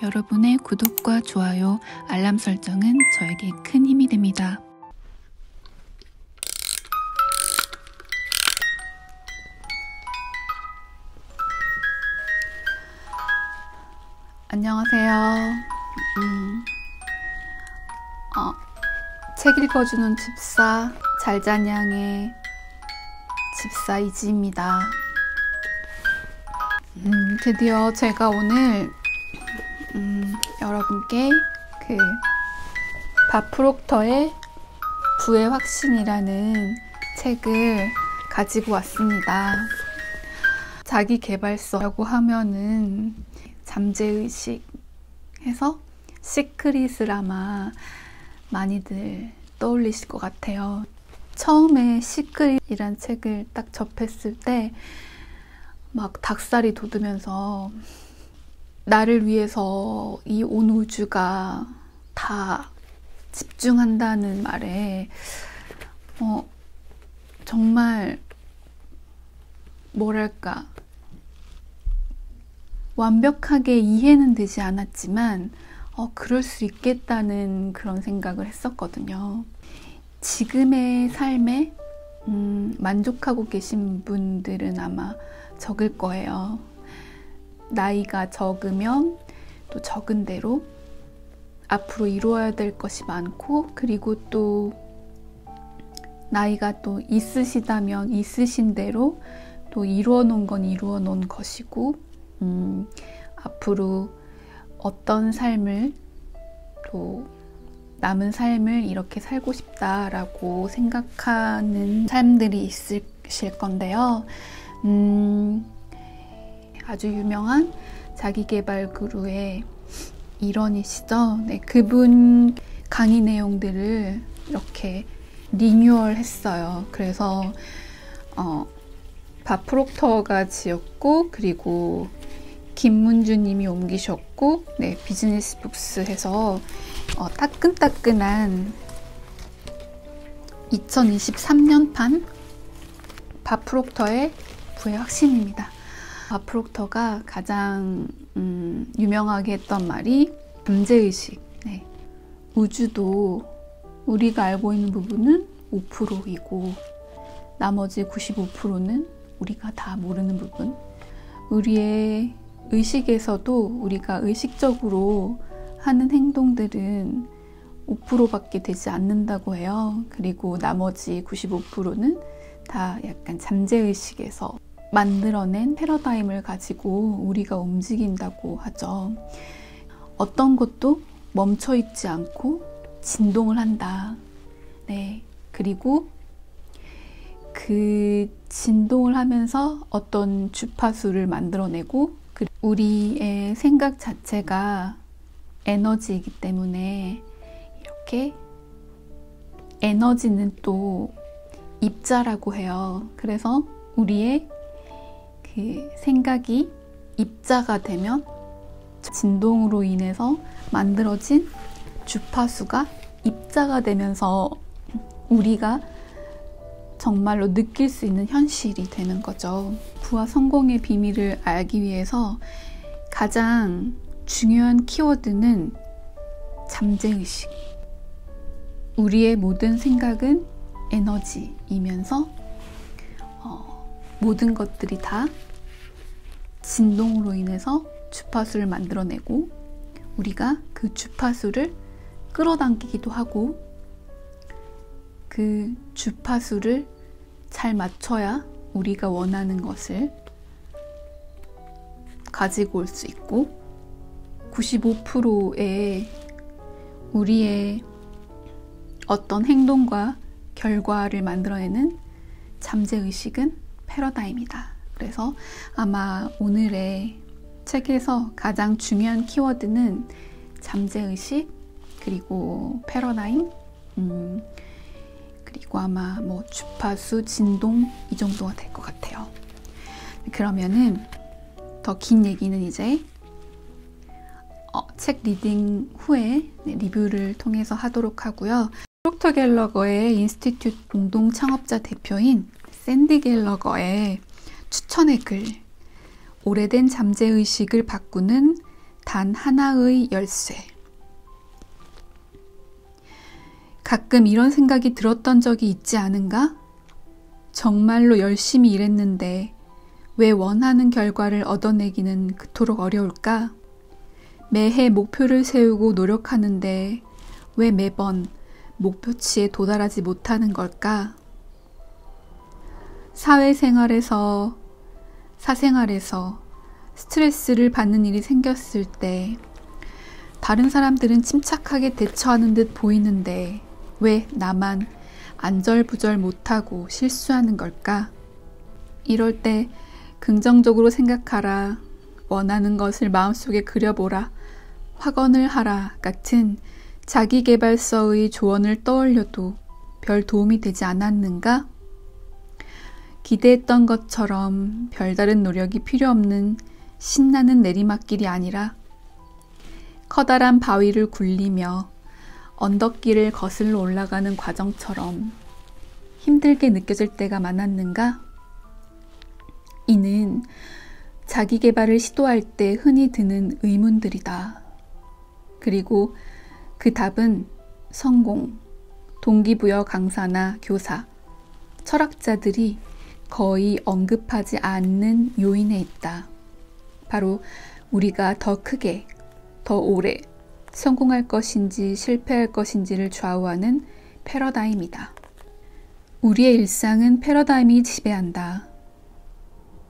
여러분의 구독과 좋아요, 알람 설정은 저에게 큰 힘이 됩니다. 안녕하세요. 책 읽어주는 집사 잘자냥의 집사 이지입니다. 드디어 제가 오늘 여러분께 밥 프록터의 부의 확신이라는 책을 가지고 왔습니다. 자기계발서라고 하면은 잠재의식 해서 시크릿을 아마 많이들 떠올리실 것 같아요. 처음에 시크릿이란 책을 딱 접했을 때 막 닭살이 돋으면서 나를 위해서 이 온 우주가 다 집중한다는 말에 정말 뭐랄까 완벽하게 이해는 되지 않았지만 그럴 수 있겠다는 그런 생각을 했었거든요. 지금의 삶에 만족하고 계신 분들은 아마 적을 거예요. 나이가 적으면 또 적은 대로 앞으로 이루어야 될 것이 많고, 그리고 또 나이가 또 있으시다면 있으신 대로 또 이루어 놓은 건 이루어 놓은 것이고, 앞으로 어떤 삶을 또 남은 삶을 이렇게 살고 싶다라고 생각하는 삶들이 있으실 건데요. 아주 유명한 자기계발 그루의 일원이시죠. 네, 그분 강의 내용들을 이렇게 리뉴얼 했어요. 그래서 밥 프록터가 지었고, 그리고 김문주님이 옮기셨고, 네, 비즈니스 북스 해서 따끈따끈한 2023년판 밥 프록터의 부의 확신입니다. 밥 프록터가 가장 유명하게 했던 말이 잠재의식. 네. 우주도 우리가 알고 있는 부분은 5%이고 나머지 95%는 우리가 다 모르는 부분. 우리의 의식에서도 우리가 의식적으로 하는 행동들은 5%밖에 되지 않는다고 해요. 그리고 나머지 95%는 다 약간 잠재의식에서 만들어낸 패러다임을 가지고 우리가 움직인다고 하죠. 어떤 것도 멈춰있지 않고 진동을 한다. 네. 그리고 그 진동을 하면서 어떤 주파수를 만들어내고, 우리의 생각 자체가 에너지이기 때문에 이렇게 에너지는 또 입자라고 해요. 그래서 우리의 그 생각이 입자가 되면 진동으로 인해서 만들어진 주파수가 입자가 되면서 우리가 정말로 느낄 수 있는 현실이 되는 거죠. 부와 성공의 비밀을 알기 위해서 가장 중요한 키워드는 잠재의식. 우리의 모든 생각은 에너지이면서 모든 것들이 다 진동으로 인해서 주파수를 만들어내고, 우리가 그 주파수를 끌어당기기도 하고, 그 주파수를 잘 맞춰야 우리가 원하는 것을 가지고 올 수 있고, 95%의 우리의 어떤 행동과 결과를 만들어내는 잠재의식은 패러다임이다. 그래서 아마 오늘의 책에서 가장 중요한 키워드는 잠재의식, 그리고 패러다임, 그리고 아마 뭐 주파수, 진동 이 정도가 될 것 같아요. 그러면은 더 긴 얘기는 이제 책 리딩 후에 리뷰를 통해서 하도록 하고요. 프록터 갤러거의 인스티튜트 공동 창업자 대표인 샌디 갤러거의 추천의 글. 오래된 잠재의식을 바꾸는 단 하나의 열쇠. 가끔 이런 생각이 들었던 적이 있지 않은가? 정말로 열심히 일했는데 왜 원하는 결과를 얻어내기는 그토록 어려울까? 매해 목표를 세우고 노력하는데 왜 매번 목표치에 도달하지 못하는 걸까? 사회생활에서, 사생활에서 스트레스를 받는 일이 생겼을 때 다른 사람들은 침착하게 대처하는 듯 보이는데 왜 나만 안절부절 못하고 실수하는 걸까? 이럴 때 긍정적으로 생각하라, 원하는 것을 마음속에 그려보라, 확언을 하라 같은 자기계발서의 조언을 떠올려도 별 도움이 되지 않았는가? 기대했던 것처럼 별다른 노력이 필요 없는 신나는 내리막길이 아니라 커다란 바위를 굴리며 언덕길을 거슬러 올라가는 과정처럼 힘들게 느껴질 때가 많았는가? 이는 자기계발을 시도할 때 흔히 드는 의문들이다. 그리고 그 답은 성공, 동기부여 강사나 교사, 철학자들이 거의 언급하지 않는 요인에 있다. 바로 우리가 더 크게, 더 오래 성공할 것인지 실패할 것인지를 좌우하는 패러다임이다. 우리의 일상은 패러다임이 지배한다.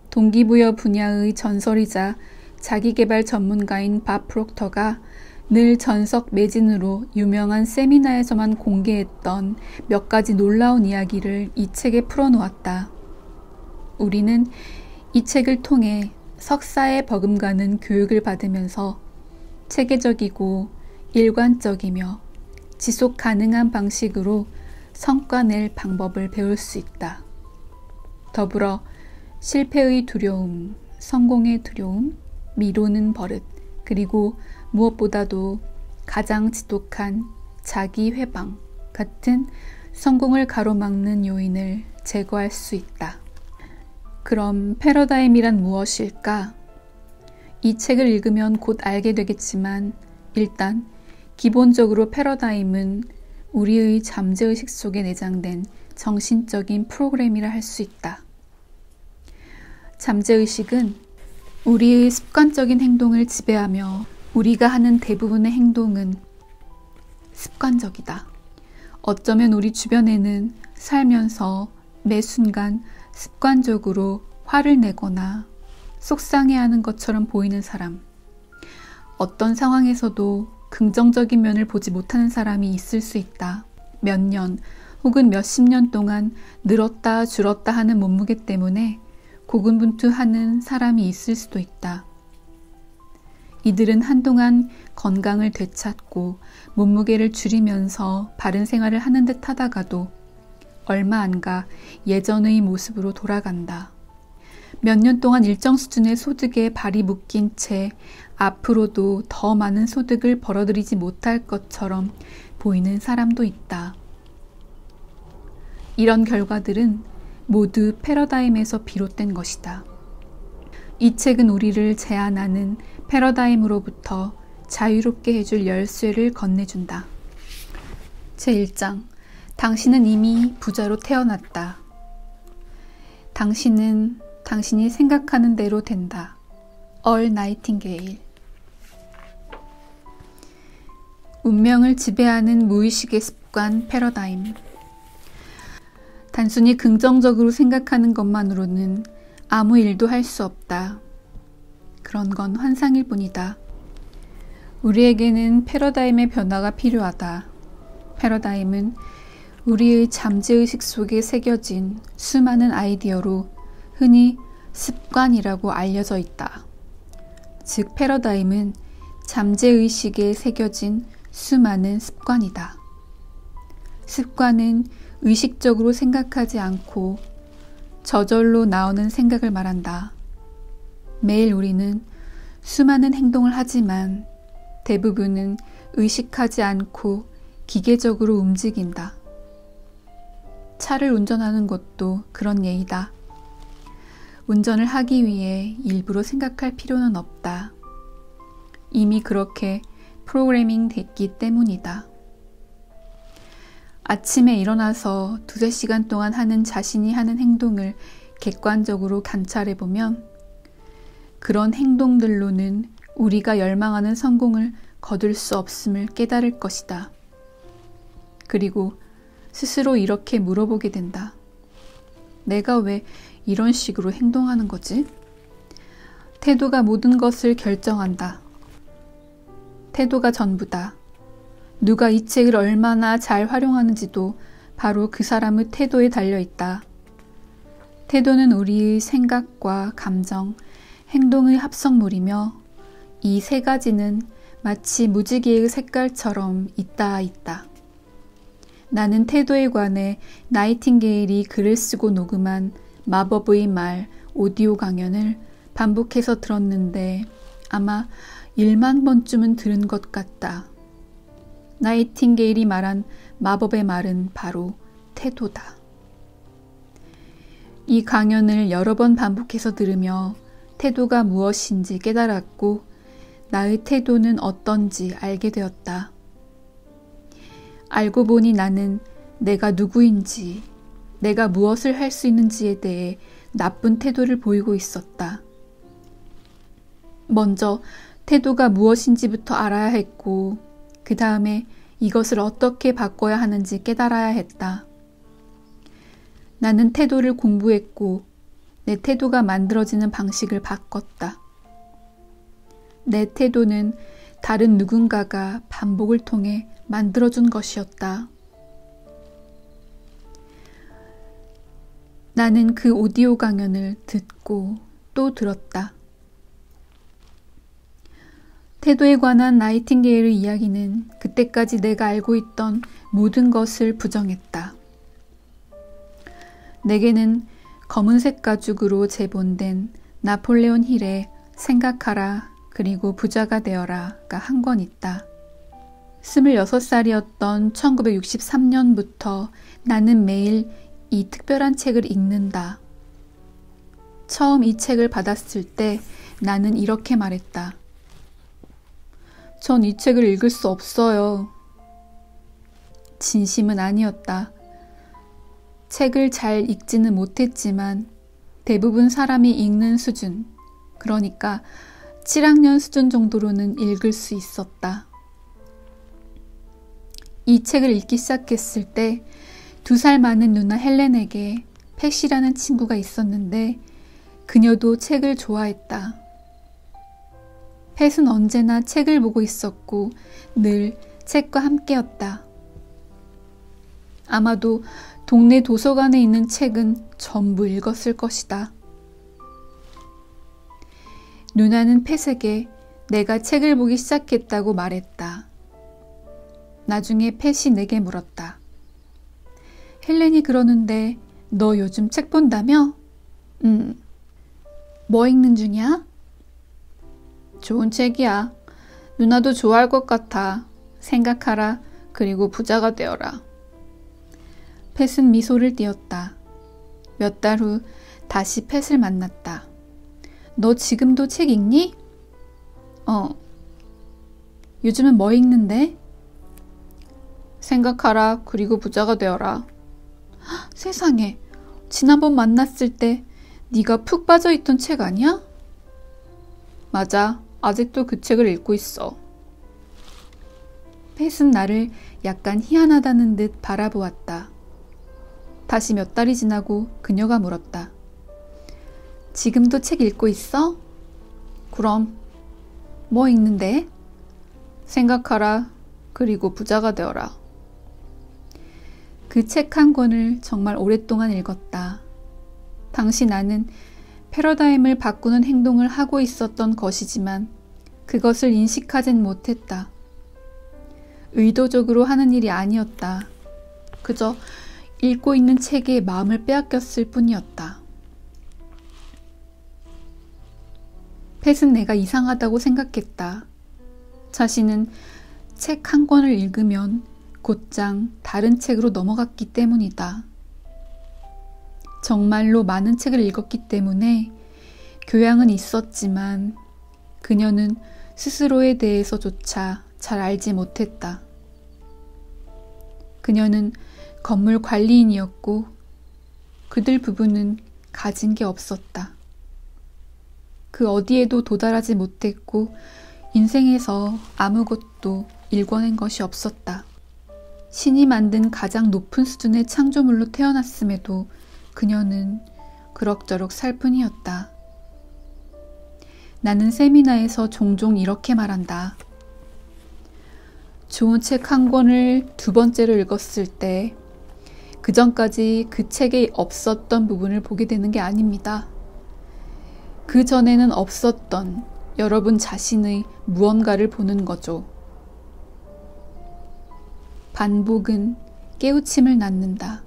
동기부여 분야의 전설이자 자기계발 전문가인 밥 프록터가 늘 전석 매진으로 유명한 세미나에서만 공개했던 몇 가지 놀라운 이야기를 이 책에 풀어놓았다. 우리는 이 책을 통해 석사에 버금가는 교육을 받으면서 체계적이고 일관적이며 지속 가능한 방식으로 성과 낼 방법을 배울 수 있다. 더불어 실패의 두려움, 성공의 두려움, 미루는 버릇, 그리고 무엇보다도 가장 지독한 자기 회방 같은 성공을 가로막는 요인을 제거할 수 있다. 그럼 패러다임이란 무엇일까? 이 책을 읽으면 곧 알게 되겠지만 일단 기본적으로 패러다임은 우리의 잠재의식 속에 내장된 정신적인 프로그램이라 할 수 있다. 잠재의식은 우리의 습관적인 행동을 지배하며 우리가 하는 대부분의 행동은 습관적이다. 어쩌면 우리 주변에는 살면서 매 순간 습관적으로 화를 내거나 속상해하는 것처럼 보이는 사람, 어떤 상황에서도 긍정적인 면을 보지 못하는 사람이 있을 수 있다. 몇 년 혹은 몇십 년 동안 늘었다 줄었다 하는 몸무게 때문에 고군분투하는 사람이 있을 수도 있다. 이들은 한동안 건강을 되찾고 몸무게를 줄이면서 바른 생활을 하는 듯 하다가도 얼마 안 가 예전의 모습으로 돌아간다. 몇 년 동안 일정 수준의 소득에 발이 묶인 채 앞으로도 더 많은 소득을 벌어들이지 못할 것처럼 보이는 사람도 있다. 이런 결과들은 모두 패러다임에서 비롯된 것이다. 이 책은 우리를 제한하는 패러다임으로부터 자유롭게 해줄 열쇠를 건네준다. 제1장, 당신은 이미 부자로 태어났다. 당신은 당신이 생각하는 대로 된다. 얼 나이팅게일. 운명을 지배하는 무의식의 습관 패러다임. 단순히 긍정적으로 생각하는 것만으로는 아무 일도 할 수 없다. 그런 건 환상일 뿐이다. 우리에게는 패러다임의 변화가 필요하다. 패러다임은 우리의 잠재의식 속에 새겨진 수많은 아이디어로 흔히 습관이라고 알려져 있다. 즉, 패러다임은 잠재의식에 새겨진 수많은 습관이다. 습관은 의식적으로 생각하지 않고 저절로 나오는 생각을 말한다. 매일 우리는 수많은 행동을 하지만 대부분은 의식하지 않고 기계적으로 움직인다. 차를 운전하는 것도 그런 예이다. 운전을 하기 위해 일부러 생각할 필요는 없다. 이미 그렇게 프로그래밍 됐기 때문이다. 아침에 일어나서 2-3시간 동안 하는 자신이 하는 행동을 객관적으로 관찰해보면 그런 행동들로는 우리가 열망하는 성공을 거둘 수 없음을 깨달을 것이다. 그리고 스스로 이렇게 물어보게 된다. 내가 왜 이런 식으로 행동하는 거지? 태도가 모든 것을 결정한다. 태도가 전부다. 누가 이 책을 얼마나 잘 활용하는지도 바로 그 사람의 태도에 달려있다. 태도는 우리의 생각과 감정, 행동의 합성물이며 이 3가지는 마치 무지개의 색깔처럼 있다. 나는 태도에 관해 나이팅게일이 글을 쓰고 녹음한 마법의 말 오디오 강연을 반복해서 들었는데 아마 1만 번쯤은 들은 것 같다. 나이팅게일이 말한 마법의 말은 바로 태도다. 이 강연을 여러 번 반복해서 들으며 태도가 무엇인지 깨달았고 나의 태도는 어떤지 알게 되었다. 알고 보니 나는 내가 누구인지, 내가 무엇을 할 수 있는지에 대해 나쁜 태도를 보이고 있었다. 먼저 태도가 무엇인지부터 알아야 했고 그 다음에 이것을 어떻게 바꿔야 하는지 깨달아야 했다. 나는 태도를 공부했고 내 태도가 만들어지는 방식을 바꿨다. 내 태도는 다른 누군가가 반복을 통해 만들어준 것이었다. 나는 그 오디오 강연을 듣고 또 들었다. 태도에 관한 나이팅게일의 이야기는 그때까지 내가 알고 있던 모든 것을 부정했다. 내게는 검은색 가죽으로 재본된 나폴레온 힐의 생각하라 그리고 부자가 되어라가 한 권 있다. 26살이었던 1963년부터 나는 매일 이 특별한 책을 읽는다. 처음 이 책을 받았을 때 나는 이렇게 말했다. 전 이 책을 읽을 수 없어요. 진심은 아니었다. 책을 잘 읽지는 못했지만 대부분 사람이 읽는 수준, 그러니까 7학년 수준 정도로는 읽을 수 있었다. 이 책을 읽기 시작했을 때 2살 많은 누나 헬렌에게 팻이라는 친구가 있었는데 그녀도 책을 좋아했다. 팻은 언제나 책을 보고 있었고 늘 책과 함께였다. 아마도 동네 도서관에 있는 책은 전부 읽었을 것이다. 누나는 팻에게 내가 책을 보기 시작했다고 말했다. 나중에 팻이 내게 물었다. 헬렌이 그러는데 너 요즘 책 본다며? 뭐 읽는 중이야? 좋은 책이야. 누나도 좋아할 것 같아. 생각하라. 그리고 부자가 되어라. 팻은 미소를 띄었다. 몇 달 후 다시 팻을 만났다. 너 지금도 책 읽니? 요즘은 뭐 읽는데? 생각하라. 그리고 부자가 되어라. 헉, 세상에. 지난번 만났을 때 네가 푹 빠져있던 책 아니야? 맞아. 아직도 그 책을 읽고 있어. 팻은 나를 약간 희한하다는 듯 바라보았다. 다시 몇 달이 지나고 그녀가 물었다. 지금도 책 읽고 있어? 그럼. 뭐 읽는데? 생각하라. 그리고 부자가 되어라. 그 책 한 권을 정말 오랫동안 읽었다. 당시 나는 패러다임을 바꾸는 행동을 하고 있었던 것이지만 그것을 인식하진 못했다. 의도적으로 하는 일이 아니었다. 그저 읽고 있는 책에 마음을 빼앗겼을 뿐이었다. 팻은 내가 이상하다고 생각했다. 자신은 책 한 권을 읽으면 곧장 다른 책으로 넘어갔기 때문이다. 정말로 많은 책을 읽었기 때문에 교양은 있었지만 그녀는 스스로에 대해서조차 잘 알지 못했다. 그녀는 건물 관리인이었고 그들 부부는 가진 게 없었다. 그 어디에도 도달하지 못했고 인생에서 아무것도 일궈낸 것이 없었다. 신이 만든 가장 높은 수준의 창조물로 태어났음에도 그녀는 그럭저럭 살 뿐이었다. 나는 세미나에서 종종 이렇게 말한다. 좋은 책 한 권을 두 번째로 읽었을 때 그 전까지 그 책에 없었던 부분을 보게 되는 게 아닙니다. 그 전에는 없었던 여러분 자신의 무언가를 보는 거죠. 반복은 깨우침을 낳는다.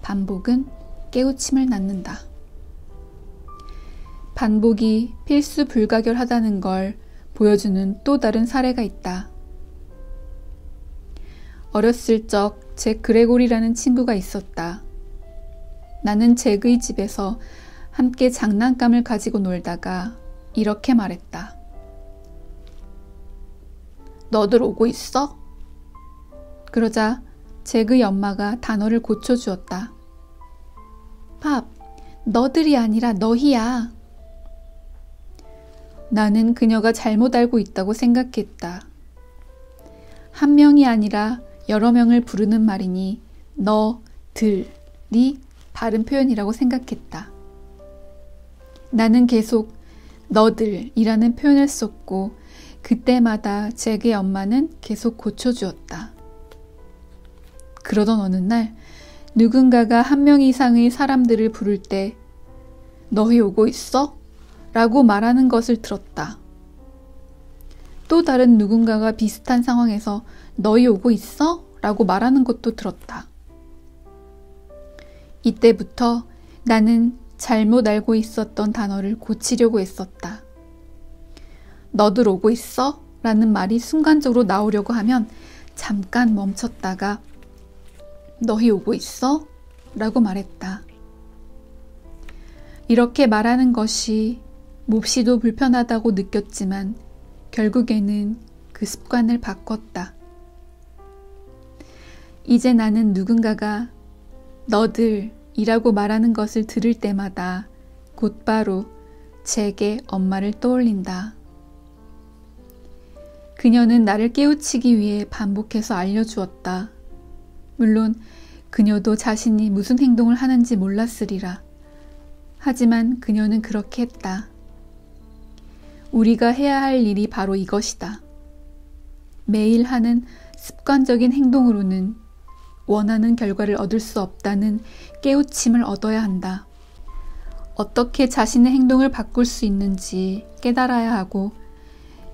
반복은 깨우침을 낳는다. 반복이 필수 불가결하다는 걸 보여주는 또 다른 사례가 있다. 어렸을 적 잭 그레고리라는 친구가 있었다. 나는 잭의 집에서 함께 장난감을 가지고 놀다가 이렇게 말했다. 너들 오고 있어? 그러자 잭의 엄마가 단어를 고쳐주었다. 밥, 너들이 아니라 너희야. 나는 그녀가 잘못 알고 있다고 생각했다. 한 명이 아니라 여러 명을 부르는 말이니 너들이 바른 표현이라고 생각했다. 나는 계속 너들이라는 표현을 썼고 그때마다 잭의 엄마는 계속 고쳐주었다. 그러던 어느 날 누군가가 한 명 이상의 사람들을 부를 때 너희 오고 있어? 라고 말하는 것을 들었다. 또 다른 누군가가 비슷한 상황에서 너희 오고 있어? 라고 말하는 것도 들었다. 이때부터 나는 잘못 알고 있었던 단어를 고치려고 했었다. 너들 오고 있어? 라는 말이 순간적으로 나오려고 하면 잠깐 멈췄다가 너희 오고 있어? 라고 말했다. 이렇게 말하는 것이 몹시도 불편하다고 느꼈지만 결국에는 그 습관을 바꿨다. 이제 나는 누군가가 너들이라고 말하는 것을 들을 때마다 곧바로 잭의 엄마를 떠올린다. 그녀는 나를 깨우치기 위해 반복해서 알려주었다. 물론 그녀도 자신이 무슨 행동을 하는지 몰랐으리라. 하지만 그녀는 그렇게 했다. 우리가 해야 할 일이 바로 이것이다. 매일 하는 습관적인 행동으로는 원하는 결과를 얻을 수 없다는 깨우침을 얻어야 한다. 어떻게 자신의 행동을 바꿀 수 있는지 깨달아야 하고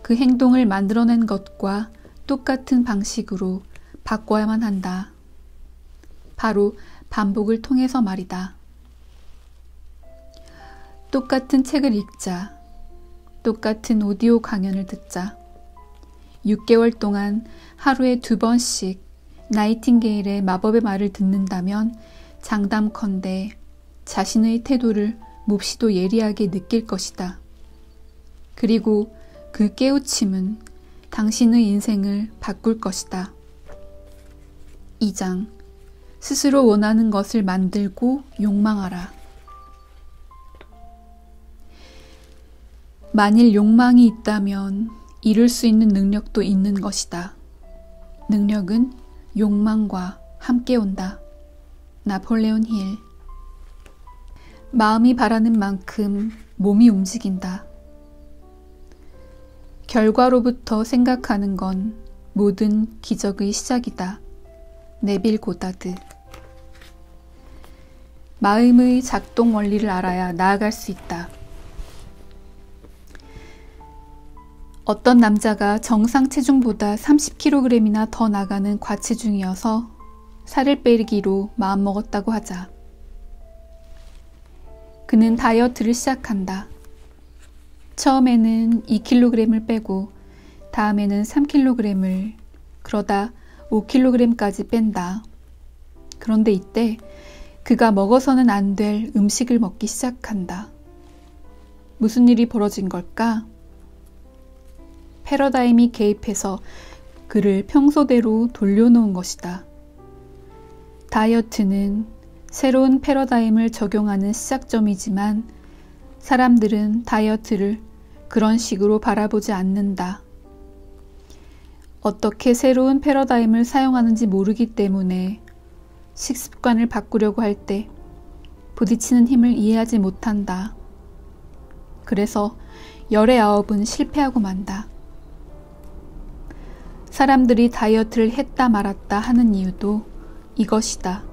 그 행동을 만들어낸 것과 똑같은 방식으로 바꿔야만 한다. 바로 반복을 통해서 말이다. 똑같은 책을 읽자. 똑같은 오디오 강연을 듣자. 6개월 동안 하루에 2번씩 나이팅게일의 마법의 말을 듣는다면 장담컨대 자신의 태도를 몹시도 예리하게 느낄 것이다. 그리고 그 깨우침은 당신의 인생을 바꿀 것이다. 2장. 스스로 원하는 것을 만들고 욕망하라. 만일 욕망이 있다면 이룰 수 있는 능력도 있는 것이다. 능력은 욕망과 함께 온다. 나폴레온 힐. 마음이 바라는 만큼 몸이 움직인다. 결과로부터 생각하는 건 모든 기적의 시작이다. 네빌 고다드. 마음의 작동 원리를 알아야 나아갈 수 있다. 어떤 남자가 정상 체중보다 30kg이나 더 나가는 과체중이어서 살을 빼기로 마음먹었다고 하자. 그는 다이어트를 시작한다. 처음에는 2kg을 빼고 다음에는 3kg을, 그러다 5kg까지 뺀다. 그런데 이때 그가 먹어서는 안 될 음식을 먹기 시작한다. 무슨 일이 벌어진 걸까? 패러다임이 개입해서 그를 평소대로 돌려놓은 것이다. 다이어트는 새로운 패러다임을 적용하는 시작점이지만 사람들은 다이어트를 그런 식으로 바라보지 않는다. 어떻게 새로운 패러다임을 사용하는지 모르기 때문에 식습관을 바꾸려고 할 때 부딪히는 힘을 이해하지 못한다. 그래서 열의 아홉은 실패하고 만다. 사람들이 다이어트를 했다 말았다 하는 이유도 이것이다.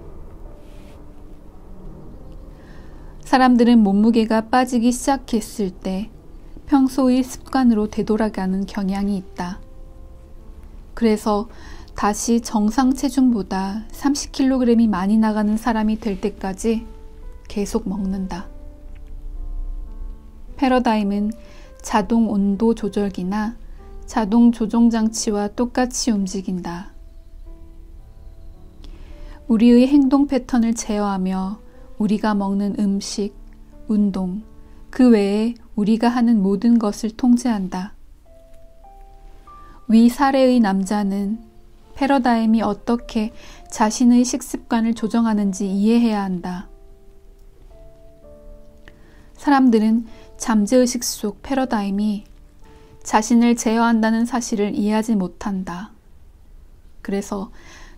사람들은 몸무게가 빠지기 시작했을 때 평소의 습관으로 되돌아가는 경향이 있다. 그래서 다시 정상 체중보다 30kg이 많이 나가는 사람이 될 때까지 계속 먹는다. 패러다임은 자동 온도 조절기나 자동 조종 장치와 똑같이 움직인다. 우리의 행동 패턴을 제어하며 우리가 먹는 음식, 운동, 그 외에 우리가 하는 모든 것을 통제한다. 위 사례의 남자는 패러다임이 어떻게 자신의 식습관을 조정하는지 이해해야 한다. 사람들은 잠재의식 속 패러다임이 자신을 제어한다는 사실을 이해하지 못한다. 그래서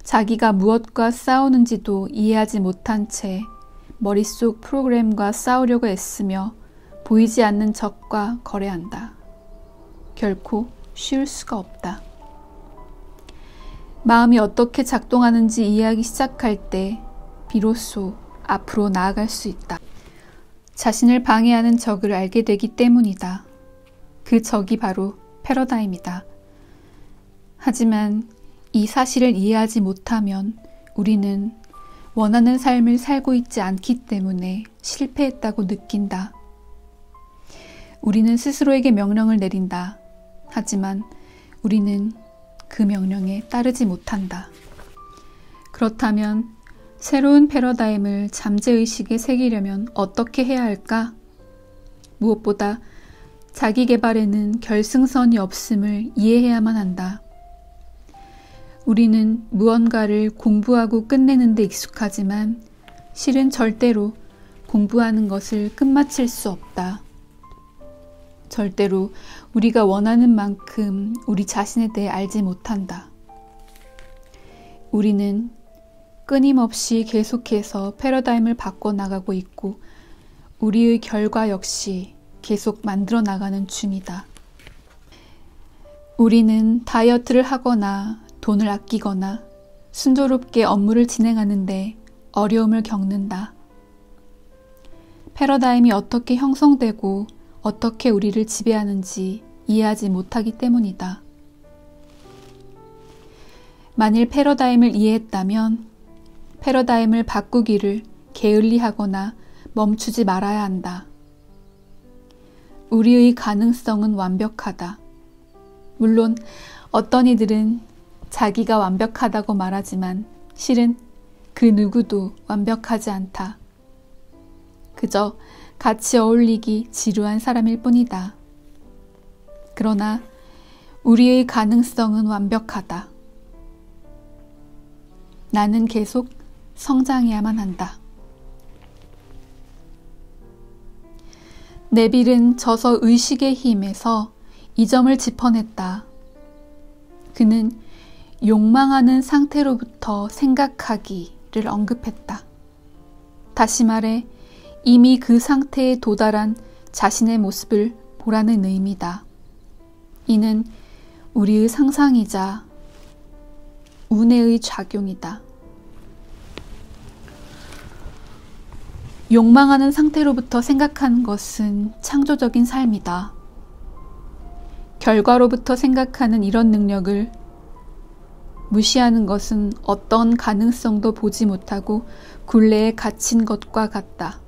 자기가 무엇과 싸우는지도 이해하지 못한 채 머릿속 프로그램과 싸우려고 애쓰며 보이지 않는 적과 거래한다. 결코 쉬울 수가 없다. 마음이 어떻게 작동하는지 이해하기 시작할 때 비로소 앞으로 나아갈 수 있다. 자신을 방해하는 적을 알게 되기 때문이다. 그 적이 바로 패러다임이다. 하지만 이 사실을 이해하지 못하면 우리는 원하는 삶을 살고 있지 않기 때문에 실패했다고 느낀다. 우리는 스스로에게 명령을 내린다. 하지만 우리는 그 명령에 따르지 못한다. 그렇다면 새로운 패러다임을 잠재의식에 새기려면 어떻게 해야 할까? 무엇보다 자기 개발에는 결승선이 없음을 이해해야만 한다. 우리는 무언가를 공부하고 끝내는 데 익숙하지만 실은 절대로 공부하는 것을 끝마칠 수 없다. 절대로 우리가 원하는 만큼 우리 자신에 대해 알지 못한다. 우리는 끊임없이 계속해서 패러다임을 바꿔나가고 있고 우리의 결과 역시 계속 만들어 나가는 중이다. 우리는 다이어트를 하거나 돈을 아끼거나 순조롭게 업무를 진행하는데 어려움을 겪는다. 패러다임이 어떻게 형성되고 어떻게 우리를 지배하는지 이해하지 못하기 때문이다. 만일 패러다임을 이해했다면 패러다임을 바꾸기를 게을리하거나 멈추지 말아야 한다. 우리의 가능성은 완벽하다. 물론 어떤 이들은 자기가 완벽하다고 말하지만 실은 그 누구도 완벽하지 않다. 그저 같이 어울리기 지루한 사람일 뿐이다. 그러나 우리의 가능성은 완벽하다. 나는 계속 성장해야만 한다. 네빌은 저서 의식의 힘에서 이 점을 짚어냈다. 그는 욕망하는 상태로부터 생각하기를 언급했다. 다시 말해 이미 그 상태에 도달한 자신의 모습을 보라는 의미다. 이는 우리의 상상이자 운의 작용이다. 욕망하는 상태로부터 생각하는 것은 창조적인 삶이다. 결과로부터 생각하는 이런 능력을 무시하는 것은 어떤 가능성도 보지 못하고 굴레에 갇힌 것과 같다.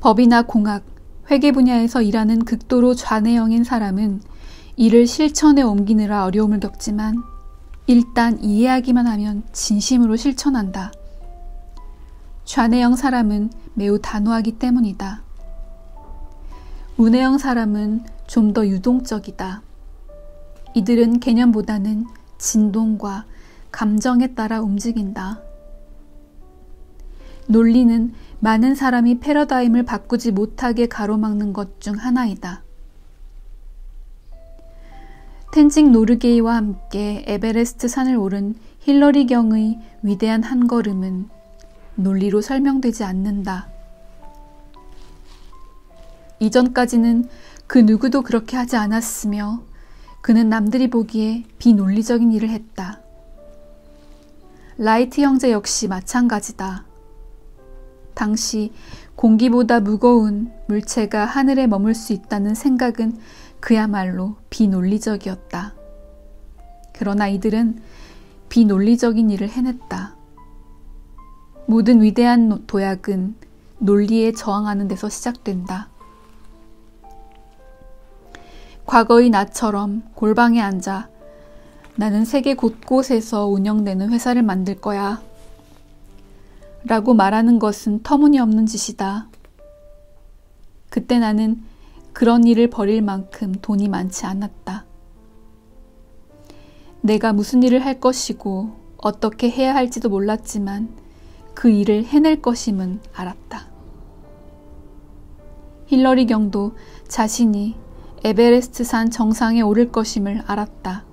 법이나 공학, 회계 분야에서 일하는 극도로 좌뇌형인 사람은 이를 실천에 옮기느라 어려움을 겪지만 일단 이해하기만 하면 진심으로 실천한다. 좌뇌형 사람은 매우 단호하기 때문이다. 우뇌형 사람은 좀 더 유동적이다. 이들은 개념보다는 진동과 감정에 따라 움직인다. 논리는 많은 사람이 패러다임을 바꾸지 못하게 가로막는 것 중 하나이다. 텐징 노르게이와 함께 에베레스트 산을 오른 힐러리 경의 위대한 한 걸음은 논리로 설명되지 않는다. 이전까지는 그 누구도 그렇게 하지 않았으며 그는 남들이 보기에 비논리적인 일을 했다. 라이트 형제 역시 마찬가지다. 당시 공기보다 무거운 물체가 하늘에 머물 수 있다는 생각은 그야말로 비논리적이었다. 그러나 이들은 비논리적인 일을 해냈다. 모든 위대한 도약은 논리에 저항하는 데서 시작된다. 과거의 나처럼 골방에 앉아 나는 세계 곳곳에서 운영되는 회사를 만들 거야 라고 말하는 것은 터무니없는 짓이다. 그때 나는 그런 일을 벌일 만큼 돈이 많지 않았다. 내가 무슨 일을 할 것이고 어떻게 해야 할지도 몰랐지만 그 일을 해낼 것임은 알았다. 힐러리 경도 자신이 에베레스트 산 정상에 오를 것임을 알았다.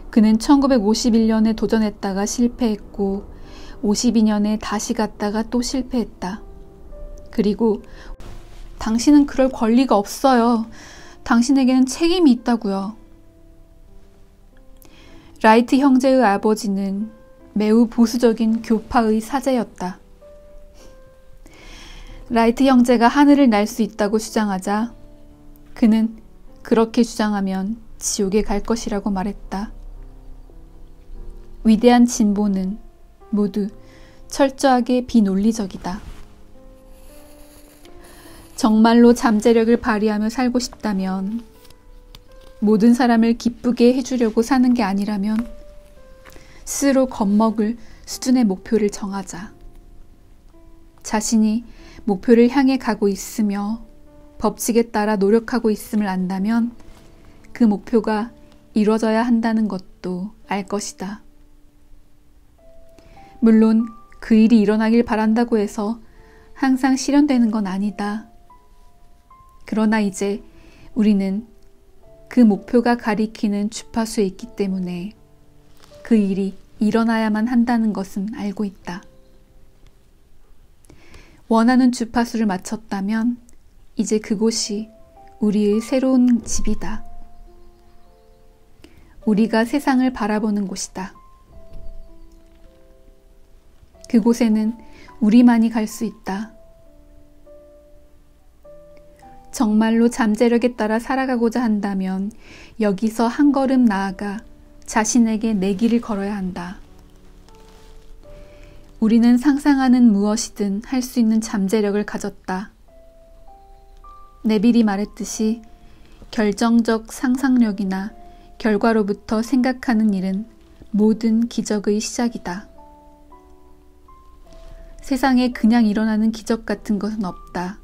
그는 1951년에 도전했다가 실패했고 52년에 다시 갔다가 또 실패했다. 그리고 당신은 그럴 권리가 없어요. 당신에게는 책임이 있다고요. 라이트 형제의 아버지는 매우 보수적인 교파의 사제였다. 라이트 형제가 하늘을 날 수 있다고 주장하자 그는 그렇게 주장하면 지옥에 갈 것이라고 말했다. 위대한 진보는 모두 철저하게 비논리적이다. 정말로 잠재력을 발휘하며 살고 싶다면, 모든 사람을 기쁘게 해주려고 사는 게 아니라면 스스로 겁먹을 수준의 목표를 정하자. 자신이 목표를 향해 가고 있으며 법칙에 따라 노력하고 있음을 안다면 그 목표가 이루어져야 한다는 것도 알 것이다. 물론 그 일이 일어나길 바란다고 해서 항상 실현되는 건 아니다. 그러나 이제 우리는 그 목표가 가리키는 주파수에 있기 때문에 그 일이 일어나야만 한다는 것은 알고 있다. 원하는 주파수를 맞췄다면 이제 그곳이 우리의 새로운 집이다. 우리가 세상을 바라보는 곳이다. 그곳에는 우리만이 갈 수 있다. 정말로 잠재력에 따라 살아가고자 한다면 여기서 한 걸음 나아가 자신에게 내 길을 걸어야 한다. 우리는 상상하는 무엇이든 할 수 있는 잠재력을 가졌다. 네빌이 말했듯이 결정적 상상력이나 결과로부터 생각하는 일은 모든 기적의 시작이다. 세상에 그냥 일어나는 기적 같은 것은 없다.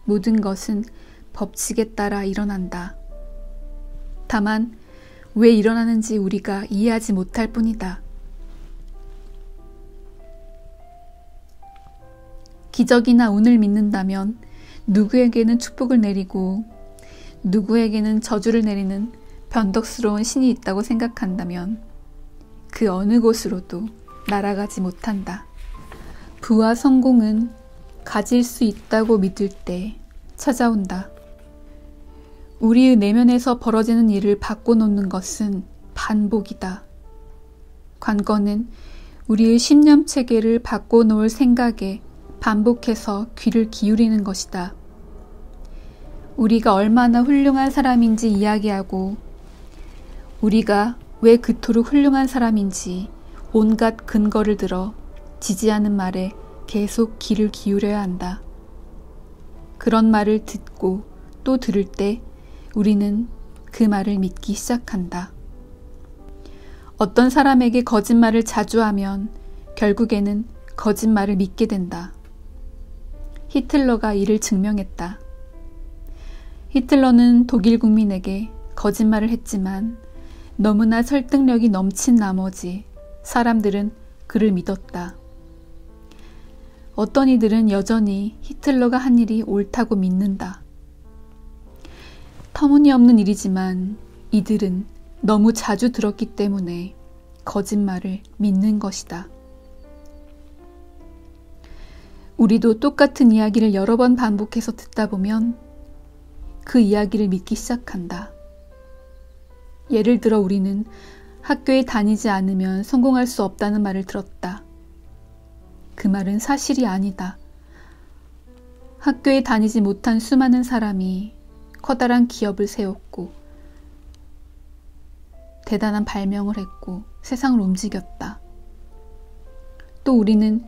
모든 것은 법칙에 따라 일어난다. 다만 왜 일어나는지 우리가 이해하지 못할 뿐이다. 기적이나 운을 믿는다면 누구에게는 축복을 내리고 누구에게는 저주를 내리는 변덕스러운 신이 있다고 생각한다면 그 어느 곳으로도 날아가지 못한다. 부와 성공은 가질 수 있다고 믿을 때 찾아온다. 우리의 내면에서 벌어지는 일을 바꿔놓는 것은 반복이다. 관건은 우리의 신념 체계를 바꿔놓을 생각에 반복해서 귀를 기울이는 것이다. 우리가 얼마나 훌륭한 사람인지 이야기하고 우리가 왜 그토록 훌륭한 사람인지 온갖 근거를 들어 지지하는 말에 계속 귀를 기울여야 한다. 그런 말을 듣고 또 들을 때 우리는 그 말을 믿기 시작한다. 어떤 사람에게 거짓말을 자주 하면 결국에는 거짓말을 믿게 된다. 히틀러가 이를 증명했다. 히틀러는 독일 국민에게 거짓말을 했지만 너무나 설득력이 넘친 나머지 사람들은 그를 믿었다. 어떤 이들은 여전히 히틀러가 한 일이 옳다고 믿는다. 터무니없는 일이지만 이들은 너무 자주 들었기 때문에 거짓말을 믿는 것이다. 우리도 똑같은 이야기를 여러 번 반복해서 듣다 보면 그 이야기를 믿기 시작한다. 예를 들어 우리는 학교에 다니지 않으면 성공할 수 없다는 말을 들었다. 그 말은 사실이 아니다. 학교에 다니지 못한 수많은 사람이 커다란 기업을 세웠고 대단한 발명을 했고 세상을 움직였다. 또 우리는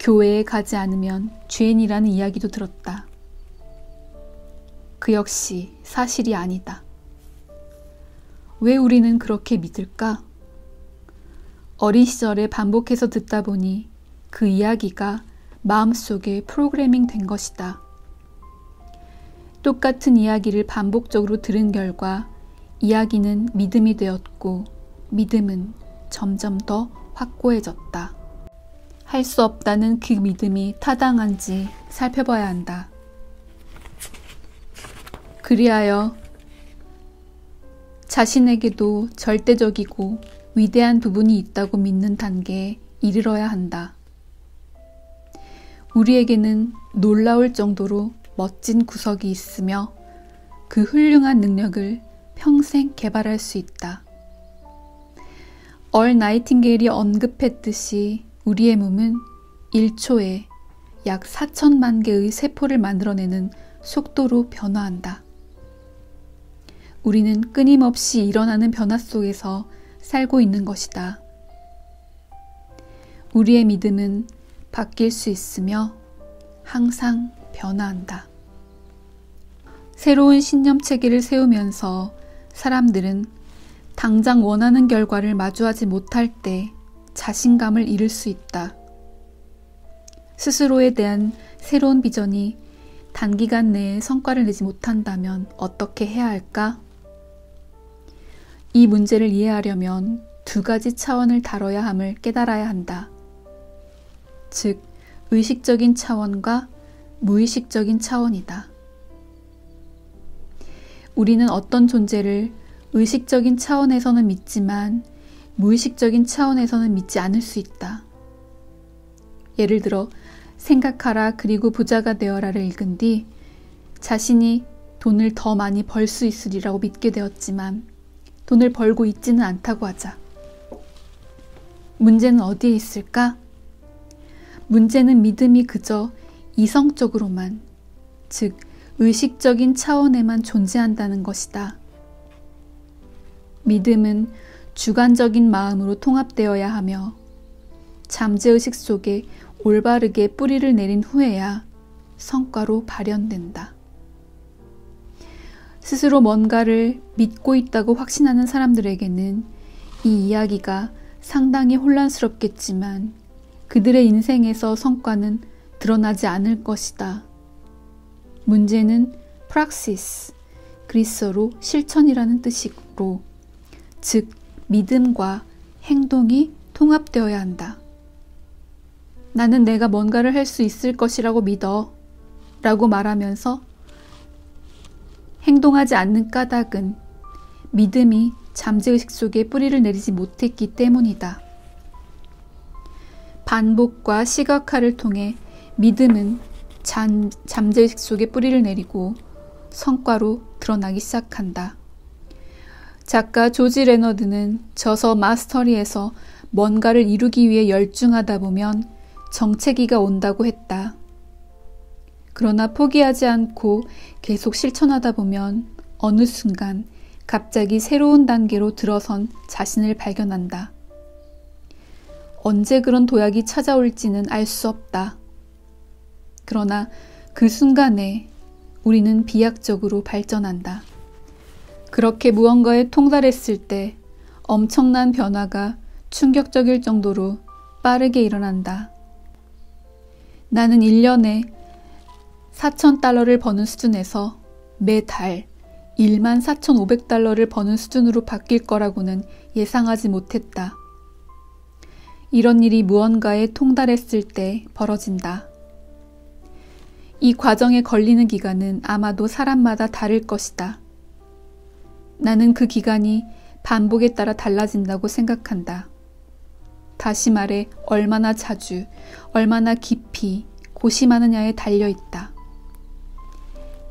교회에 가지 않으면 죄인이라는 이야기도 들었다. 그 역시 사실이 아니다. 왜 우리는 그렇게 믿을까? 어린 시절에 반복해서 듣다 보니 그 이야기가 마음속에 프로그래밍 된 것이다. 똑같은 이야기를 반복적으로 들은 결과 이야기는 믿음이 되었고 믿음은 점점 더 확고해졌다. 할 수 없다는 그 믿음이 타당한지 살펴봐야 한다. 그리하여 자신에게도 절대적이고 위대한 부분이 있다고 믿는 단계에 이르러야 한다. 우리에게는 놀라울 정도로 멋진 구석이 있으며 그 훌륭한 능력을 평생 개발할 수 있다. 얼 나이팅게일이 언급했듯이 우리의 몸은 1초에 약 4천만 개의 세포를 만들어내는 속도로 변화한다. 우리는 끊임없이 일어나는 변화 속에서 살고 있는 것이다. 우리의 믿음은 바뀔 수 있으며 항상 변화한다. 새로운 신념 체계를 세우면서 사람들은 당장 원하는 결과를 마주하지 못할 때 자신감을 잃을 수 있다. 스스로에 대한 새로운 비전이 단기간 내에 성과를 내지 못한다면 어떻게 해야 할까? 이 문제를 이해하려면 두 가지 차원을 다뤄야 함을 깨달아야 한다. 즉, 의식적인 차원과 무의식적인 차원이다. 우리는 어떤 존재를 의식적인 차원에서는 믿지만 무의식적인 차원에서는 믿지 않을 수 있다. 예를 들어 생각하라 그리고 부자가 되어라를 읽은 뒤 자신이 돈을 더 많이 벌 수 있으리라고 믿게 되었지만 돈을 벌고 있지는 않다고 하자. 문제는 어디에 있을까? 문제는 믿음이 그저 이성적으로만, 즉 의식적인 차원에만 존재한다는 것이다. 믿음은 주관적인 마음으로 통합되어야 하며 잠재의식 속에 올바르게 뿌리를 내린 후에야 성과로 발현된다. 스스로 뭔가를 믿고 있다고 확신하는 사람들에게는 이 이야기가 상당히 혼란스럽겠지만 그들의 인생에서 성과는 드러나지 않을 것이다. 문제는 프락시스, 그리스어로 실천이라는 뜻이고, 즉 믿음과 행동이 통합되어야 한다. 나는 내가 뭔가를 할 수 있을 것이라고 믿어 라고 말하면서 행동하지 않는 까닭은 믿음이 잠재의식 속에 뿌리를 내리지 못했기 때문이다. 반복과 시각화를 통해 믿음은 잠재의식 속에 뿌리를 내리고 성과로 드러나기 시작한다. 작가 조지 레너드는 저서 마스터리에서 뭔가를 이루기 위해 열중하다 보면 정체기가 온다고 했다. 그러나 포기하지 않고 계속 실천하다 보면 어느 순간 갑자기 새로운 단계로 들어선 자신을 발견한다. 언제 그런 도약이 찾아올지는 알 수 없다. 그러나 그 순간에 우리는 비약적으로 발전한다. 그렇게 무언가에 통달했을 때 엄청난 변화가 충격적일 정도로 빠르게 일어난다. 나는 1년에 4,000달러를 버는 수준에서 매달 14,500달러를 버는 수준으로 바뀔 거라고는 예상하지 못했다. 이런 일이 무언가에 통달했을 때 벌어진다. 이 과정에 걸리는 기간은 아마도 사람마다 다를 것이다. 나는 그 기간이 반복에 따라 달라진다고 생각한다. 다시 말해 얼마나 자주, 얼마나 깊이 고심하느냐에 달려있다.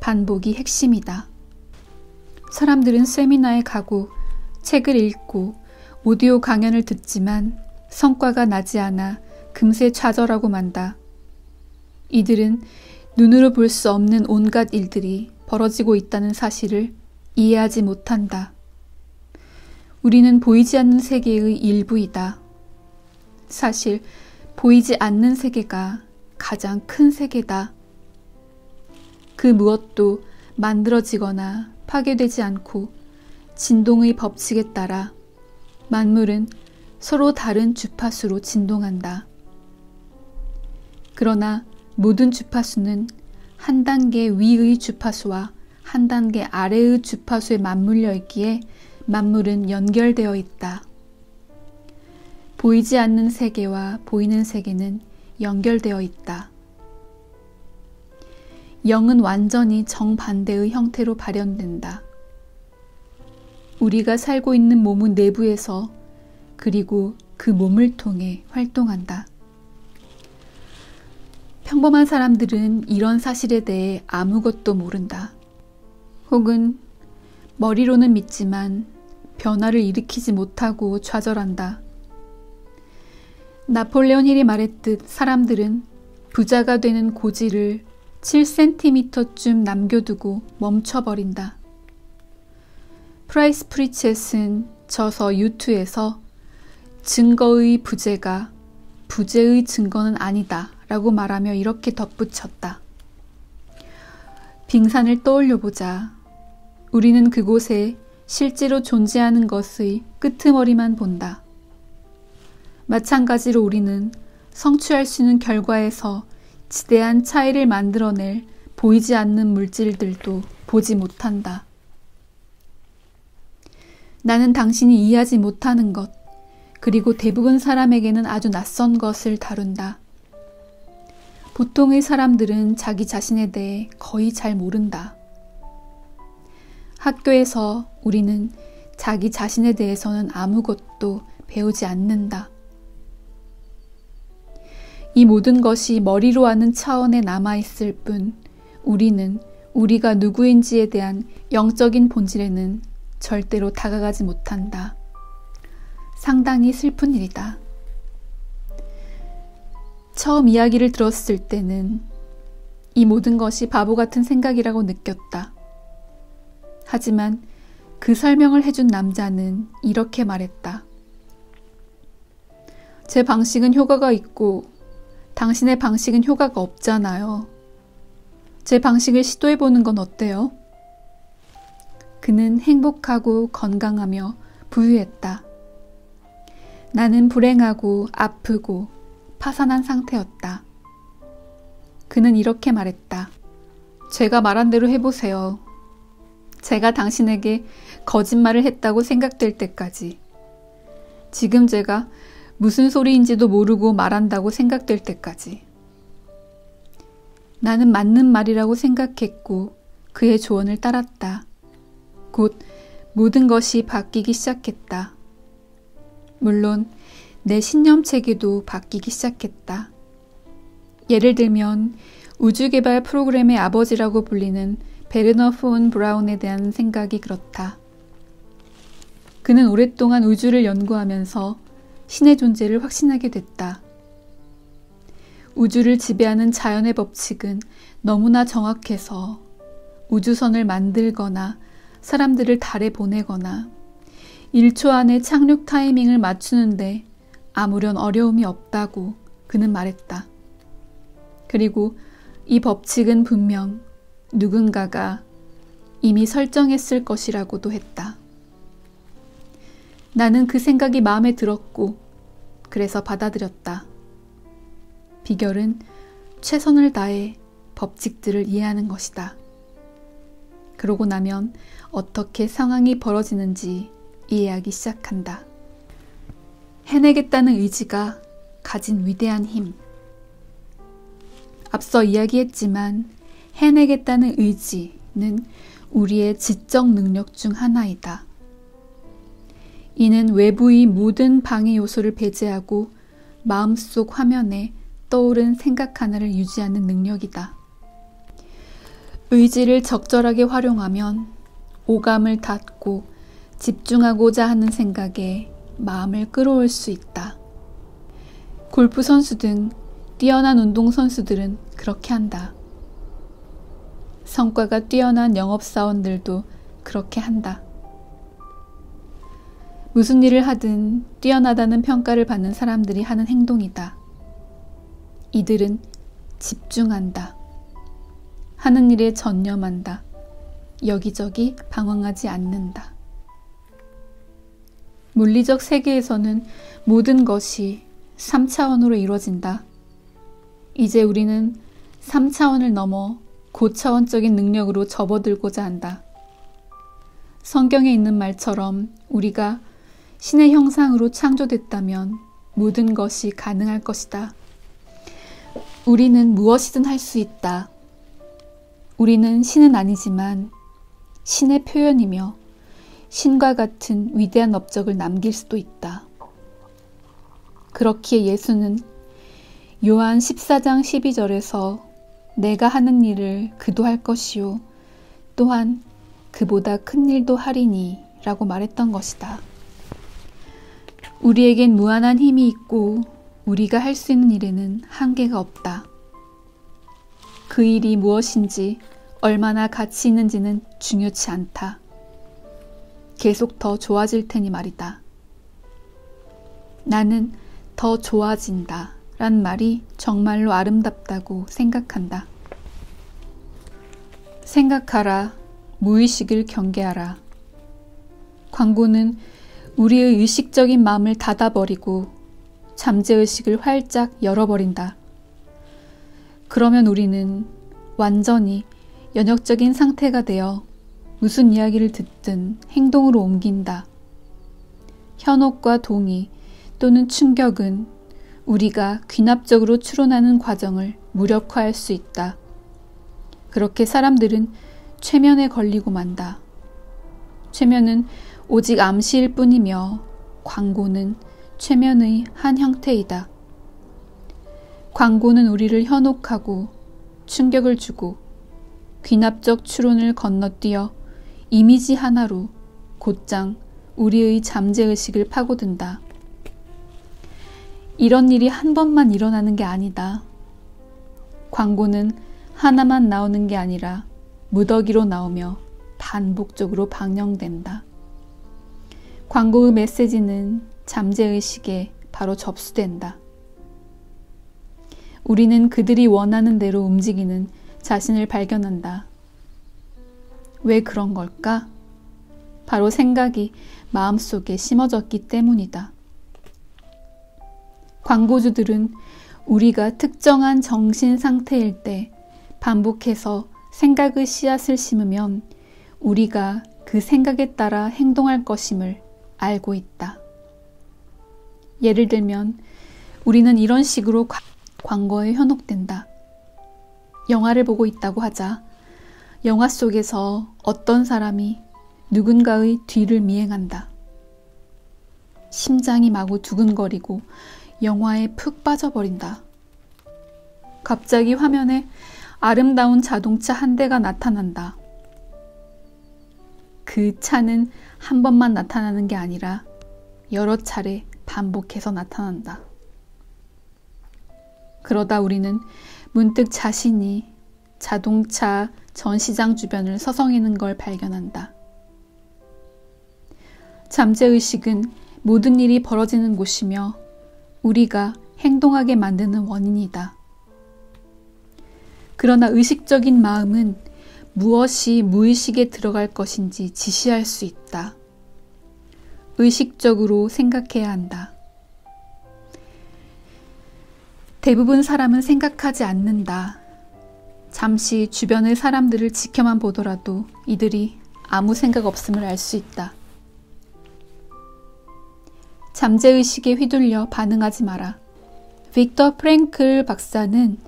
반복이 핵심이다. 사람들은 세미나에 가고 책을 읽고 오디오 강연을 듣지만 성과가 나지 않아 금세 좌절하고 만다. 이들은 눈으로 볼 수 없는 온갖 일들이 벌어지고 있다는 사실을 이해하지 못한다. 우리는 보이지 않는 세계의 일부이다. 사실 보이지 않는 세계가 가장 큰 세계다. 그 무엇도 만들어지거나 파괴되지 않고 진동의 법칙에 따라 만물은 서로 다른 주파수로 진동한다. 그러나 모든 주파수는 한 단계 위의 주파수와 한 단계 아래의 주파수에 맞물려 있기에 만물은 연결되어 있다. 보이지 않는 세계와 보이는 세계는 연결되어 있다. 영은 완전히 정반대의 형태로 발현된다. 우리가 살고 있는 몸의 내부에서 그리고 그 몸을 통해 활동한다. 평범한 사람들은 이런 사실에 대해 아무것도 모른다. 혹은 머리로는 믿지만 변화를 일으키지 못하고 좌절한다. 나폴레온 힐이 말했듯 사람들은 부자가 되는 고지를 7cm쯤 남겨두고 멈춰버린다. 프라이스 프리쳇은 저서 U2에서 증거의 부재가 부재의 증거는 아니다 라고 말하며 이렇게 덧붙였다. 빙산을 떠올려보자. 우리는 그곳에 실제로 존재하는 것의 끄트머리만 본다. 마찬가지로 우리는 성취할 수 있는 결과에서 지대한 차이를 만들어낼 보이지 않는 물질들도 보지 못한다. 나는 당신이 이해하지 못하는 것, 그리고 대부분 사람에게는 아주 낯선 것을 다룬다. 보통의 사람들은 자기 자신에 대해 거의 잘 모른다. 학교에서 우리는 자기 자신에 대해서는 아무것도 배우지 않는다. 이 모든 것이 머리로 아는 차원에 남아있을 뿐 우리는 우리가 누구인지에 대한 영적인 본질에는 절대로 다가가지 못한다. 상당히 슬픈 일이다. 처음 이야기를 들었을 때는 이 모든 것이 바보 같은 생각이라고 느꼈다. 하지만 그 설명을 해준 남자는 이렇게 말했다. 제 방식은 효과가 있고 당신의 방식은 효과가 없잖아요. 제 방식을 시도해보는 건 어때요? 그는 행복하고 건강하며 부유했다. 나는 불행하고 아프고 파산한 상태였다. 그는 이렇게 말했다. 제가 말한 대로 해보세요. 제가 당신에게 거짓말을 했다고 생각될 때까지. 지금 제가 무슨 소리인지도 모르고 말한다고 생각될 때까지. 나는 맞는 말이라고 생각했고 그의 조언을 따랐다. 곧 모든 것이 바뀌기 시작했다. 물론 내 신념체계도 바뀌기 시작했다. 예를 들면 우주개발 프로그램의 아버지라고 불리는 베르너 폰 브라운에 대한 생각이 그렇다. 그는 오랫동안 우주를 연구하면서 신의 존재를 확신하게 됐다. 우주를 지배하는 자연의 법칙은 너무나 정확해서 우주선을 만들거나 사람들을 달에 보내거나 1초 안에 착륙 타이밍을 맞추는데 아무런 어려움이 없다고 그는 말했다. 그리고 이 법칙은 분명 누군가가 이미 설정했을 것이라고도 했다. 나는 그 생각이 마음에 들었고 그래서 받아들였다. 비결은 최선을 다해 법칙들을 이해하는 것이다. 그러고 나면 어떻게 상황이 벌어지는지 이해하기 시작한다. 해내겠다는 의지가 가진 위대한 힘. 앞서 이야기했지만 해내겠다는 의지는 우리의 지적 능력 중 하나이다. 이는 외부의 모든 방해 요소를 배제하고 마음속 화면에 떠오른 생각 하나를 유지하는 능력이다. 의지를 적절하게 활용하면 오감을 닫고 집중하고자 하는 생각에 마음을 끌어올 수 있다. 골프 선수 등 뛰어난 운동 선수들은 그렇게 한다. 성과가 뛰어난 영업사원들도 그렇게 한다. 무슨 일을 하든 뛰어나다는 평가를 받는 사람들이 하는 행동이다. 이들은 집중한다. 하는 일에 전념한다. 여기저기 방황하지 않는다. 물리적 세계에서는 모든 것이 3차원으로 이루어진다. 이제 우리는 3차원을 넘어 고차원적인 능력으로 접어들고자 한다. 성경에 있는 말처럼 우리가 신의 형상으로 창조됐다면 모든 것이 가능할 것이다. 우리는 무엇이든 할 수 있다. 우리는 신은 아니지만 신의 표현이며 신과 같은 위대한 업적을 남길 수도 있다. 그렇기에 예수는 요한 14장 12절에서 내가 하는 일을 그도 할 것이요 또한 그보다 큰 일도 하리니 라고 말했던 것이다. 우리에겐 무한한 힘이 있고 우리가 할 수 있는 일에는 한계가 없다. 그 일이 무엇인지 얼마나 가치 있는지는 중요치 않다. 계속 더 좋아질 테니 말이다. 나는 더 좋아진다 란 말이 정말로 아름답다고 생각한다. 생각하라, 무의식을 경계하라. 광고는 우리의 의식적인 마음을 닫아버리고 잠재의식을 활짝 열어버린다. 그러면 우리는 완전히 연역적인 상태가 되어 무슨 이야기를 듣든 행동으로 옮긴다. 현혹과 동의 또는 충격은 우리가 귀납적으로 추론하는 과정을 무력화할 수 있다. 그렇게 사람들은 최면에 걸리고 만다. 최면은 오직 암시일 뿐이며 광고는 최면의 한 형태이다. 광고는 우리를 현혹하고 충격을 주고 귀납적 추론을 건너뛰어 이미지 하나로 곧장 우리의 잠재의식을 파고든다. 이런 일이 한 번만 일어나는 게 아니다. 광고는 하나만 나오는 게 아니라 무더기로 나오며 반복적으로 방영된다. 광고의 메시지는 잠재의식에 바로 접수된다. 우리는 그들이 원하는 대로 움직이는 자신을 발견한다. 왜 그런 걸까? 바로 생각이 마음속에 심어졌기 때문이다. 광고주들은 우리가 특정한 정신 상태일 때 반복해서 생각의 씨앗을 심으면 우리가 그 생각에 따라 행동할 것임을 알고 있다. 예를 들면 우리는 이런 식으로 광고에 현혹된다. 영화를 보고 있다고 하자. 영화 속에서 어떤 사람이 누군가의 뒤를 미행한다. 심장이 마구 두근거리고 영화에 푹 빠져버린다. 갑자기 화면에 아름다운 자동차 한 대가 나타난다. 그 차는 한 번만 나타나는 게 아니라 여러 차례 반복해서 나타난다. 그러다 우리는 문득 자신이 자동차 전시장 주변을 서성이는 걸 발견한다. 잠재의식은 모든 일이 벌어지는 곳이며 우리가 행동하게 만드는 원인이다. 그러나 의식적인 마음은 무엇이 무의식에 들어갈 것인지 지시할 수 있다. 의식적으로 생각해야 한다. 대부분 사람은 생각하지 않는다. 잠시 주변의 사람들을 지켜만 보더라도 이들이 아무 생각 없음을 알 수 있다. 잠재의식에 휘둘려 반응하지 마라. 빅터 프랭클 박사는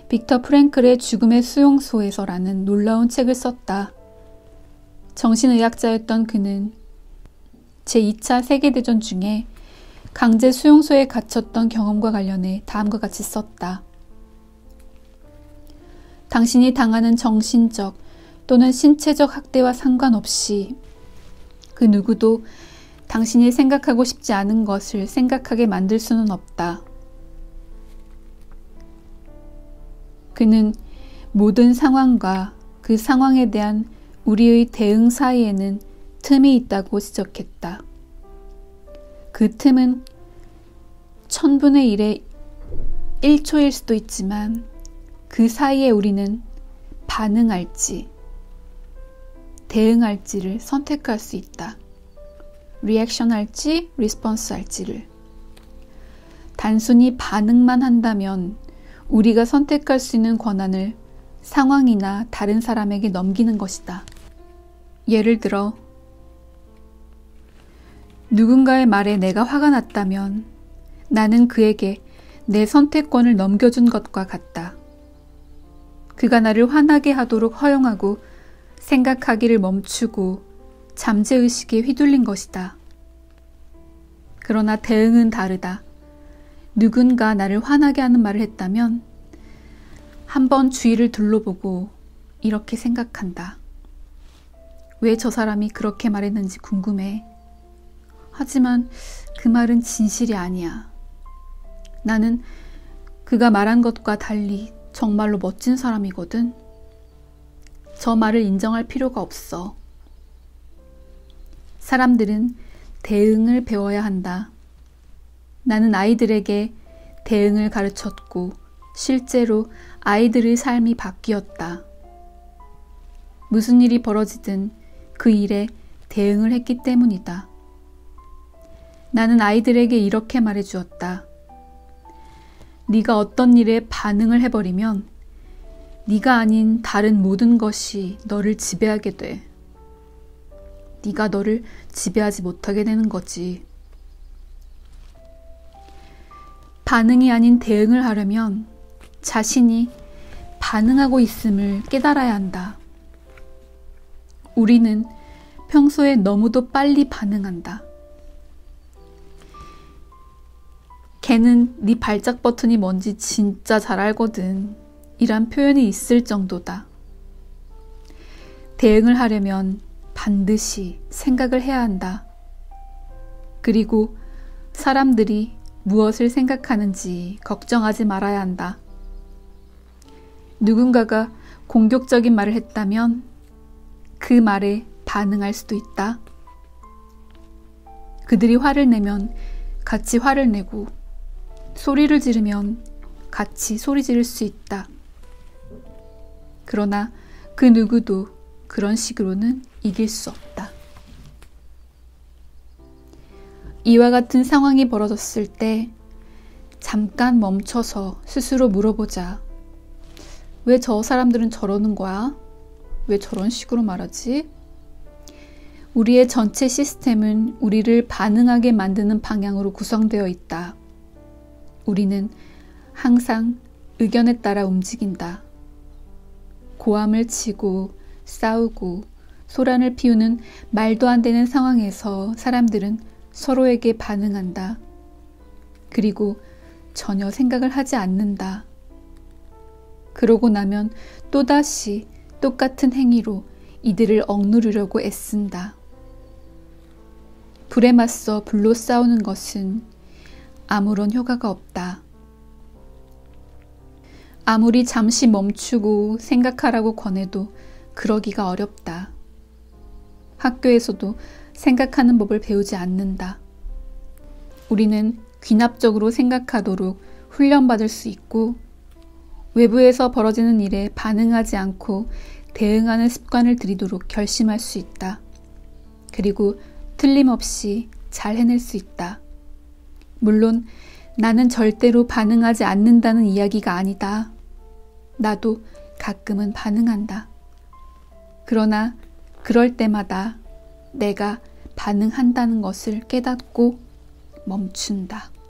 빅터 프랭클의 죽음의 수용소에서라는 놀라운 책을 썼다. 정신의학자였던 그는 제2차 세계대전 중에 강제 수용소에 갇혔던 경험과 관련해 다음과 같이 썼다. 당신이 당하는 정신적 또는 신체적 학대와 상관없이 그 누구도 당신이 생각하고 싶지 않은 것을 생각하게 만들 수는 없다. 그는 모든 상황과 그 상황에 대한 우리의 대응 사이에는 틈이 있다고 지적했다. 그 틈은 1000분의 1의 1초일 수도 있지만 그 사이에 우리는 반응할지, 대응할지를 선택할 수 있다. 리액션 할지, 리스폰스 할지를. 단순히 반응만 한다면 우리가 선택할 수 있는 권한을 상황이나 다른 사람에게 넘기는 것이다. 예를 들어, 누군가의 말에 내가 화가 났다면 나는 그에게 내 선택권을 넘겨준 것과 같다. 그가 나를 화나게 하도록 허용하고 생각하기를 멈추고 잠재의식에 휘둘린 것이다. 그러나 대응은 다르다. 누군가 나를 화나게 하는 말을 했다면 한번 주위를 둘러보고 이렇게 생각한다. 왜 저 사람이 그렇게 말했는지 궁금해. 하지만 그 말은 진실이 아니야. 나는 그가 말한 것과 달리 정말로 멋진 사람이거든. 저 말을 인정할 필요가 없어. 사람들은 대응을 배워야 한다. 나는 아이들에게 대응을 가르쳤고 실제로 아이들의 삶이 바뀌었다. 무슨 일이 벌어지든 그 일에 대응을 했기 때문이다. 나는 아이들에게 이렇게 말해주었다. 네가 어떤 일에 반응을 해버리면 네가 아닌 다른 모든 것이 너를 지배하게 돼. 네가 너를 지배하지 못하게 되는 거지. 반응이 아닌 대응을 하려면 자신이 반응하고 있음을 깨달아야 한다. 우리는 평소에 너무도 빨리 반응한다. 걔는 네 발작 버튼이 뭔지 진짜 잘 알거든. 이란 표현이 있을 정도다. 대응을 하려면 반드시 생각을 해야 한다. 그리고 사람들이 무엇을 생각하는지 걱정하지 말아야 한다. 누군가가 공격적인 말을 했다면 그 말에 반응할 수도 있다. 그들이 화를 내면 같이 화를 내고 소리를 지르면 같이 소리 지를 수 있다. 그러나 그 누구도 그런 식으로는 이길 수 없다. 이와 같은 상황이 벌어졌을 때 잠깐 멈춰서 스스로 물어보자. 왜 저 사람들은 저러는 거야? 왜 저런 식으로 말하지? 우리의 전체 시스템은 우리를 반응하게 만드는 방향으로 구성되어 있다. 우리는 항상 의견에 따라 움직인다. 고함을 치고 싸우고 소란을 피우는 말도 안 되는 상황에서 사람들은 서로에게 반응한다. 그리고 전혀 생각을 하지 않는다. 그러고 나면 또다시 똑같은 행위로 이들을 억누르려고 애쓴다. 불에 맞서 불로 싸우는 것은 아무런 효과가 없다. 아무리 잠시 멈추고 생각하라고 권해도 그러기가 어렵다. 학교에서도 생각하는 법을 배우지 않는다. 우리는 귀납적으로 생각하도록 훈련받을 수 있고 외부에서 벌어지는 일에 반응하지 않고 대응하는 습관을 들이도록 결심할 수 있다. 그리고 틀림없이 잘 해낼 수 있다. 물론 나는 절대로 반응하지 않는다는 이야기가 아니다. 나도 가끔은 반응한다. 그러나 그럴 때마다 내가 반응한다는 것을 깨닫고 멈춘다.